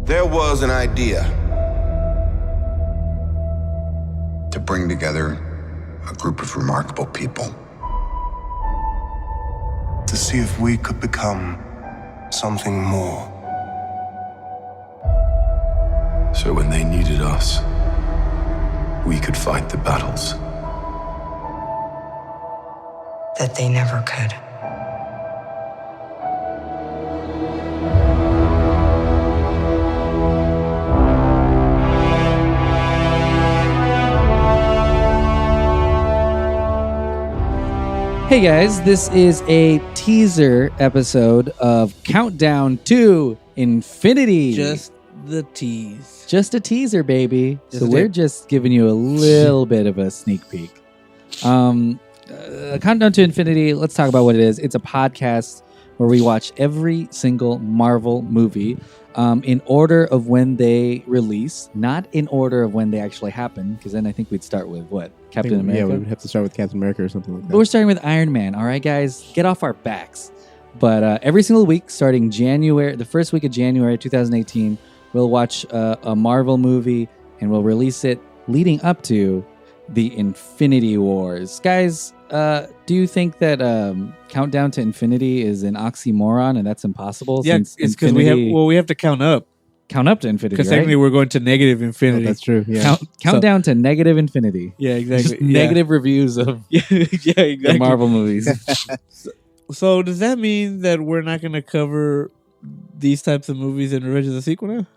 There was an idea to bring together a group of remarkable people. To see if we could become something more. So when they needed us, we could fight the battles that they never could. Hey guys, this is a teaser episode of Countdown to Infinity. Just the tease. Just a teaser, baby. Just so we're just giving you a little bit of a sneak peek. Countdown to Infinity, let's talk about what it is. It's a podcast where we watch every single Marvel movie in order of when they release, not in order of when they actually happen, because then I think we'd start with what? Captain America? Yeah, we'd have to start with Captain America or something like that. But we're starting with Iron Man, all right, guys? Get off our backs. But every single week, starting January, the first week of January 2018, we'll watch a Marvel movie, and we'll release it leading up to the Infinity Wars. Guys, do you think that Countdown to Infinity is an oxymoron and that's impossible? Yeah, since it's because we have to count up. Count up to infinity, Because right? technically we're going to negative infinity. Oh, that's true. Yeah. Count down to negative infinity. Yeah, exactly. Just negative reviews of yeah, exactly. the Marvel movies. So does that mean that we're not going to cover these types of movies in Revenge of the Sequel now?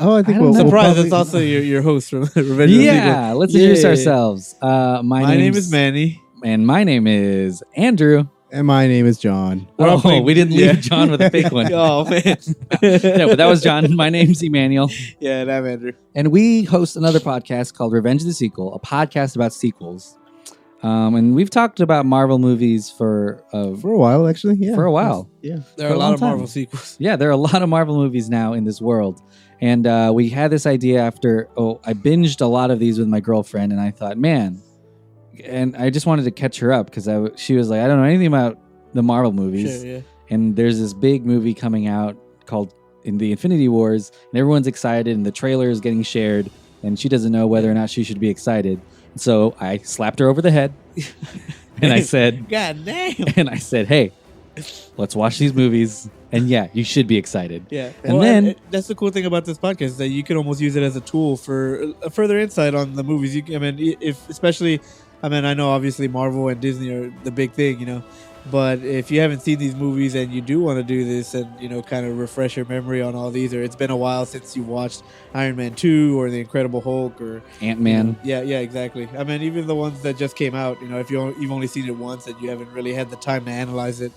Oh, I think don't we'll know. Surprise! probably- It's also your host from Revenge of the Sequel. Yeah, let's introduce ourselves. My name is Manny. And my name is Andrew. And my name is John. Oh, we didn't leave John with a fake one. Oh man. No, but that was John. My name's Emmanuel. Yeah, and I'm Andrew. And we host another podcast called Revenge of the Sequel, a podcast about sequels. And we've talked about Marvel movies for For a while, actually. Yeah. For a while. Yeah. There For are a a long lot of time. Marvel sequels. Yeah, there are a lot of Marvel movies now in this world. And we had this idea after, I binged a lot of these with my girlfriend, and I thought, man, and I just wanted to catch her up because she was like, I don't know anything about the Marvel movies. Sure, yeah. And there's this big movie coming out called In the Infinity Wars, and everyone's excited, and the trailer is getting shared, and she doesn't know whether or not she should be excited. So I slapped her over the head, and I said, God damn. and I said, hey, let's watch these movies, and yeah, you should be excited. Yeah, And then- that's the cool thing about this podcast is that you can almost use it as a tool for a further insight on the movies. I know obviously Marvel and Disney are the big thing, but if you haven't seen these movies and you do want to do this and kind of refresh your memory on all these, or it's been a while since you watched Iron Man 2 or The Incredible Hulk or Ant-Man. yeah, exactly. I mean, even the ones that just came out, if you've only seen it once and you haven't really had the time to analyze it.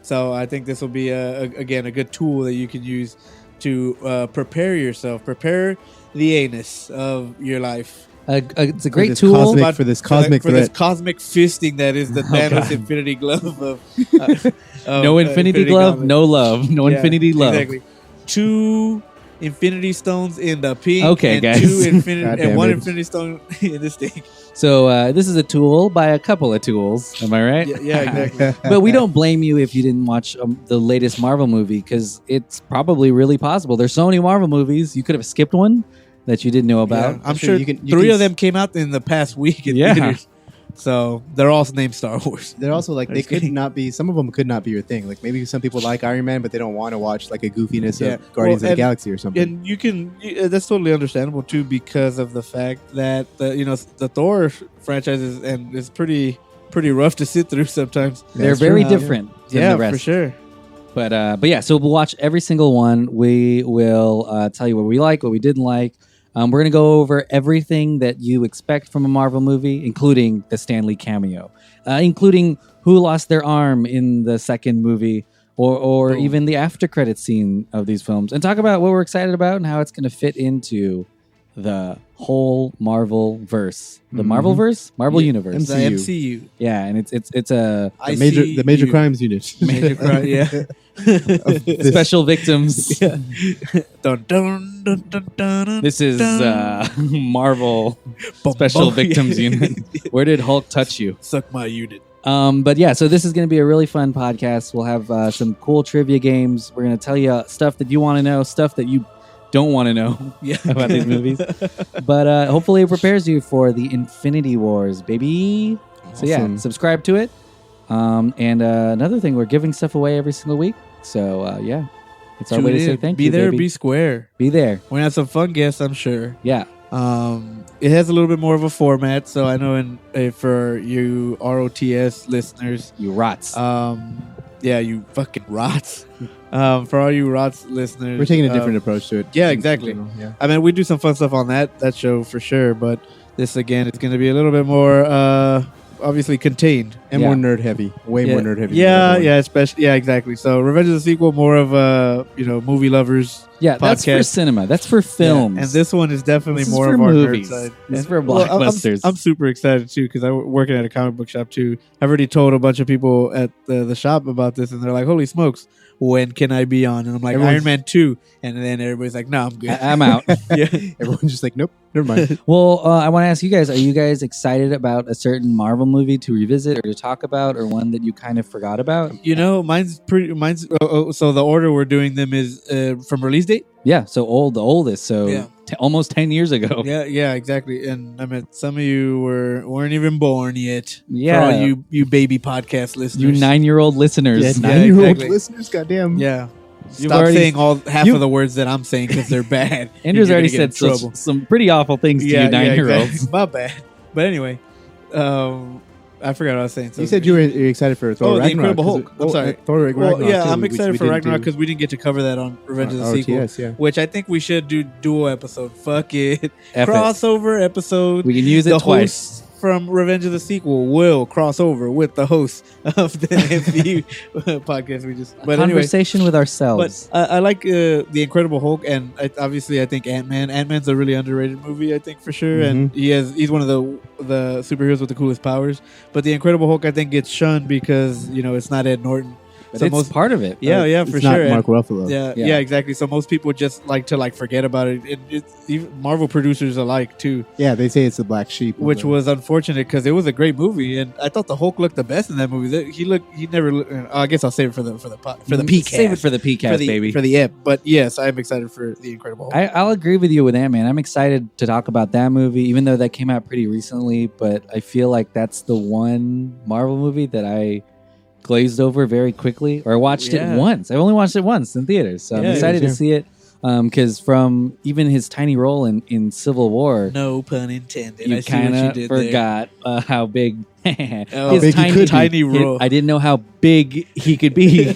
So I think this will be a good tool that you can use to prepare yourself, prepare the anus of your life. It's a great this tool. for this cosmic for this threat. cosmic fisting that is the Thanos God. Infinity Glove of No Infinity Glove, Gauntlet. no love. No Yeah, Infinity Love. Exactly. 2 Infinity Stones in the pink. Okay, and guys. 2 Infinity Goddamn and 1 it. Infinity Stone in this thing. So this is a tool by a couple of tools. Am I right? Yeah, exactly. But we don't blame you if you didn't watch the latest Marvel movie because it's probably really possible. There's so many Marvel movies. You could have skipped one that you didn't know about. Yeah, I'm sure sure you can- 3 of them came out in the past week in Yeah. theaters. So they're all named Star Wars. They're also like, they could not be, some of them could not be your thing. Like maybe some people like Iron Man, but they don't want to watch like a goofiness Yeah. of Guardians Well, of the Galaxy or something. And that's totally understandable too, because of the fact that the Thor franchise is pretty rough to sit through sometimes. They're That's very true. different than Yeah, the rest. for sure. But yeah, so we'll watch every single one. We will tell you what we like, what we didn't like. We're going to go over everything that you expect from a Marvel movie, including the Stan Lee cameo, including who lost their arm in the second movie, or even the after credit scene of these films, and talk about what we're excited about and how it's going to fit into the whole Marvel verse, the Marvel verse, Marvel universe. The MCU. Yeah, and it's a The major crimes unit. Major crime, yeah. special victims. Dun, dun, dun, dun, dun, This is Marvel Bum, Special bum. Victims Unit. Where did Hulk touch you? Suck my unit. But yeah, so this is going to be a really fun podcast. We'll have some cool trivia games. We're going to tell you stuff that you want to know, stuff that you don't want to know Yeah. about these movies. But hopefully it prepares you for the Infinity Wars, baby. So yeah, Awesome. subscribe to it. And another thing, we're giving stuff away every single week. So yeah, it's our way to say thank be you. there, baby. be square. Be there. We're gonna have some fun guests, I'm sure. Yeah. It has a little bit more of a format, so I know for you ROTS listeners, You rots. yeah, you fucking rots. For all you rots listeners, We're taking a different approach to it. yeah, exactly. Yeah. I mean, we do some fun stuff on that show for sure, but this again, it's going to be a little bit more obviously contained. And more nerd heavy. Way more nerd heavy. than the Yeah, other one. especially exactly. So Revenge of the Sequel, more of movie lovers. Yeah, that's for podcast. cinema. That's for films. Yeah, and this one is definitely This is more for of our movies. nerd side. This is And- for well, I'm- blockbusters. I'm super excited too because I'm working at a comic book shop too. I've already told a bunch of people at the shop about this, and they're like, "Holy smokes, when can I be on?" And I'm like, Everyone's- "Iron Man 2." And then everybody's like, "No, I'm good." I'm out. Yeah. Everyone's just like, nope, never mind. Well, I want to ask you guys: are you guys excited about a certain Marvel movie to revisit or to talk about, or one that you kind of forgot about? Mine's pretty. So the order we're doing them is from release date. Yeah, so the oldest, so Yeah. almost 10 years ago. Yeah, exactly. And I mean, some of you weren't even born yet. Yeah. For all you baby podcast You listeners. 9-year-old listeners. Yeah, Yeah, 9-year-old exactly. listeners, goddamn. Yeah. You've Stop already- saying half you- of the words that I'm saying because they're bad. Andrew's You're already gonna get said in trouble. some pretty awful things to you 9-year-olds. exactly. My bad. But anyway, I forgot what I was saying. So You said you're excited for Thor the Ragnarok. Incredible 'cause Hulk. it- I'm sorry. Thor Ragnarok. Well, yeah, too, I'm which excited we for didn't Ragnarok do. because we didn't get to cover that on Revenge of the Sequel. RTS, yeah. Which I think we should do dual episode. Fuck it. F it. Crossover episode. We can use it the twice. hosts from Revenge of the Sequel will cross over with the host of the MCU podcast. But anyway, Conversation with ourselves. but I like the Incredible Hulk, and obviously I think Ant-Man. Ant-Man's a really underrated movie, I think for sure, and he's one of the superheroes with the coolest powers. But the Incredible Hulk, I think, gets shunned because it's not Ed Norton. But so it's most part of it. yeah, It's for not sure. And- Mark Ruffalo. yeah, exactly. So most people just like to forget about it. It's even Marvel producers alike too, Yeah, they say it's the black sheep. of which the- was unfortunate because it was a great movie, and I thought the Hulk looked the best in that movie. He never. I guess I'll save it for the PCast. Save it for the PCast, baby. For the ep. But yes, I'm excited for the Incredible Hulk. I'll agree with you with Ant-Man. I'm excited to talk about that movie, even though that came out pretty recently. But I feel like that's the one Marvel movie that I glazed over very quickly, or I watched Yeah. it once. I've only watched it once in theaters, so I'm Yeah, excited to yeah. see it. Because from even his tiny role in Civil War, No pun intended. you I see what you kind of did there. forgot how big Oh, his big he tiny, could be. tiny role. I didn't know how big he could be.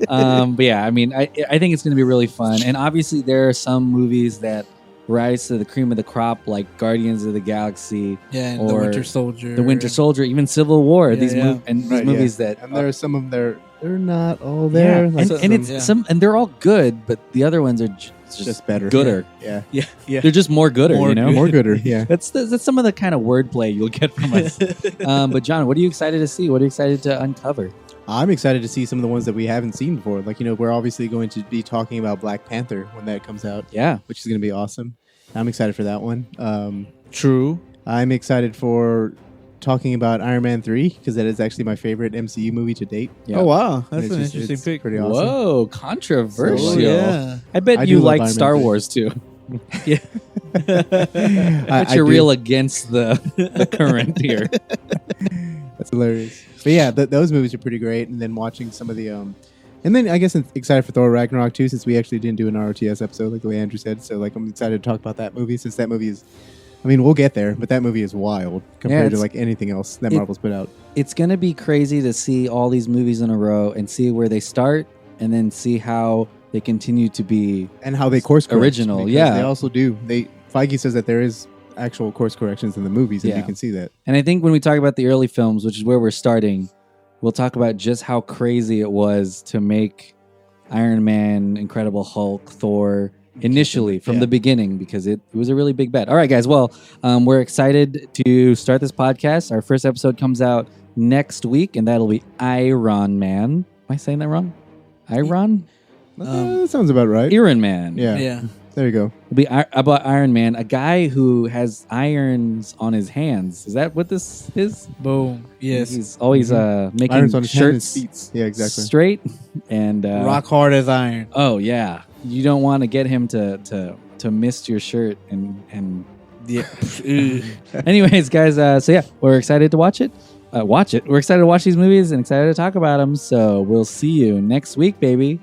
But yeah, I mean, I think it's going to be really fun. And obviously, there are some movies that rise to the cream of the crop, like Guardians of the Galaxy, Yeah, and the or Winter Soldier. The Winter Soldier, even Civil War. Yeah, These yeah. these Right, movies that. and there are some of them they're not all there. Yeah, Like and it's yeah. some, and they're all good, but the other ones are just better. gooder. Yeah, Yeah. They're just more gooder, More you know. good. more gooder. Yeah. That's some of the kind of wordplay you'll get from us. But John, what are you excited to see? What are you excited to uncover? I'm excited to see some of the ones that we haven't seen before. Like, we're obviously going to be talking about Black Panther when that comes out, Yeah, which is going to be awesome. I'm excited for that one. True. I'm excited for talking about Iron Man 3 because that is actually my favorite MCU movie to date. yeah. Oh wow, that's It's an just- interesting it's pick. Pretty awesome. Whoa, controversial. Oh, yeah. I bet I you do love like Iron Man Star 3. Wars too. Yeah. But I you're do. real against the current here. That's hilarious. But yeah, those movies are pretty great. And then watching some of the, and then I guess I'm excited for Thor Ragnarok too, since we actually didn't do an ROTS episode, like the way Andrew said. So I'm excited to talk about that movie since that movie is, we'll get there, but that movie is wild compared to it's- anything else that it- Marvel's put out. It's gonna be crazy to see all these movies in a row and see where they start, and then see how they continue to be. And how they course correct, Original, because yeah. They also do. Feige says that there is actual course corrections in the movies, and Yeah. you can see that. And I think when we talk about the early films, which is where we're starting, we'll talk about just how crazy it was to make Iron Man, Incredible Hulk, Thor initially from Yeah. the beginning, because it was a really big bet. All right, guys. Well, we're excited to start this podcast. Our first episode comes out next week, and that'll be Iron Man. Am I saying that wrong? Iron? That sounds about right. Iron Man. Yeah. Yeah. There you go. It'll be about Iron Man, a guy who has irons on his hands. Is that what this is? Boom. Yes. He's always making Irons on his hands and shirts feet. Yeah, exactly. straight and Rock hard as iron. Oh yeah, you don't want to get him to mist your shirt and Yeah. anyways, guys, so yeah, we're excited to watch it. We're excited to watch these movies and excited to talk about them. So we'll see you next week, baby.